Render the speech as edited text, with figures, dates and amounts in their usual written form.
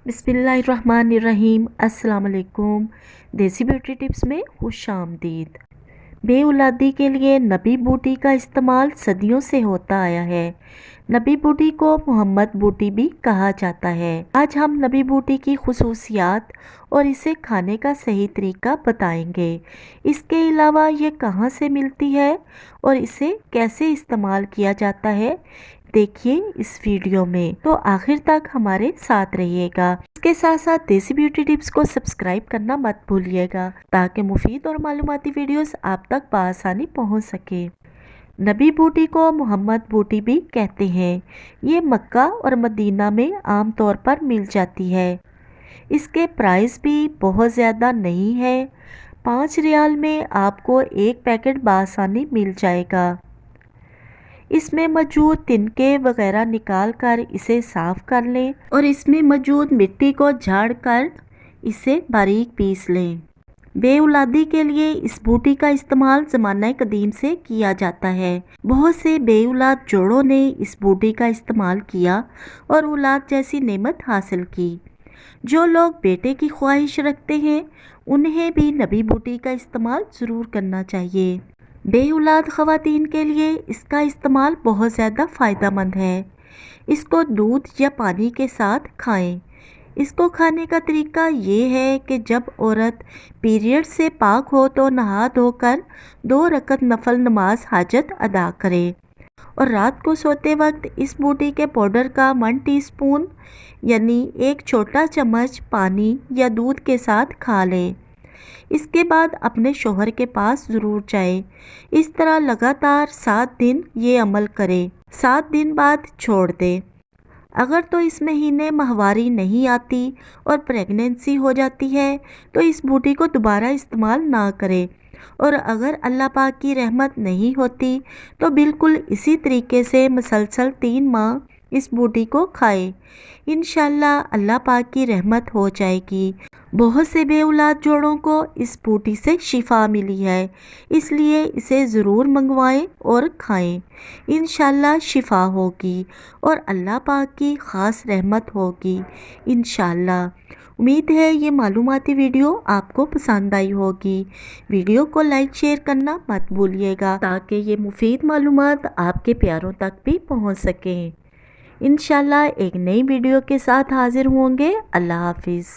बिस्मिल्लाहिर्रहमानिर्रहीम। अस्सलाम वालेकुम। देसी ब्यूटी टिप्स में खुश आमदीद। बेऔलादी के लिए नबी बूटी का इस्तेमाल सदियों से होता आया है। नबी बूटी को मोहम्मद बूटी भी कहा जाता है। आज हम नबी बूटी की खुसूसियात और इसे खाने का सही तरीका बताएंगे। इसके अलावा ये कहाँ से मिलती है और इसे कैसे इस्तेमाल किया जाता है, देखिए इस वीडियो में। तो आखिर तक हमारे साथ रहिएगा। इसके साथ साथ देसी ब्यूटी टिप्स को सब्सक्राइब करना मत भूलिएगा ताकि मुफीद और मालूमाती वीडियोस आप तक बआसानी पहुंच सके। नबी बूटी को मोहम्मद बूटी भी कहते हैं। ये मक्का और मदीना में आम तौर पर मिल जाती है। इसके प्राइस भी बहुत ज़्यादा नहीं है। 5 रियाल में आपको एक पैकेट बआसानी मिल जाएगा। इसमें मौजूद तिनके वगैरह निकाल कर इसे साफ़ कर लें और इसमें मौजूद मिट्टी को झाड़ कर इसे बारीक पीस लें। बेऔलादी के लिए इस बूटी का इस्तेमाल ज़माना कदीम से किया जाता है। बहुत से बेऔलाद जोड़ों ने इस बूटी का इस्तेमाल किया और औलाद जैसी नेमत हासिल की। जो लोग बेटे की ख्वाहिश रखते हैं उन्हें भी नबी बूटी का इस्तेमाल ज़रूर करना चाहिए। बेऔलाद ख़वातीन के लिए इसका इस्तेमाल बहुत ज़्यादा फ़ायदेमंद है। इसको दूध या पानी के साथ खाएं। इसको खाने का तरीका ये है कि जब औरत पीरियड से पाक हो तो नहा धोकर 2 रकत नफल नमाज हाजत अदा करे और रात को सोते वक्त इस बूटी के पाउडर का 1 टीस्पून यानी 1 छोटा चम्मच पानी या दूध के साथ खा लें। इसके बाद अपने शोहर के पास ज़रूर जाए। इस तरह लगातार 7 दिन ये अमल करें। 7 दिन बाद छोड़ दें। अगर तो इस महीने माहवारी नहीं आती और प्रेगनेंसी हो जाती है तो इस बूटी को दोबारा इस्तेमाल ना करें और अगर अल्लाह पाक की रहमत नहीं होती तो बिल्कुल इसी तरीके से मुसलसल 3 माह इस बूटी को खाएं। इंशाल्लाह अल्लाह पाक की रहमत हो जाएगी। बहुत से बेऔलाद जोड़ों को इस बूटी से शिफा मिली है, इसलिए इसे ज़रूर मंगवाएं और खाएं। इंशाल्लाह शिफा होगी और अल्लाह पाक की ख़ास रहमत होगी इंशाल्लाह। उम्मीद है ये मालूमाती वीडियो आपको पसंद आई होगी। वीडियो को लाइक शेयर करना मत भूलिएगा ताकि ये मुफीद मालूमात आपके प्यारों तक भी पहुंच सकें। इंशाल्लाह एक नई वीडियो के साथ हाजिर होंगे। अल्लाह हाफिज़।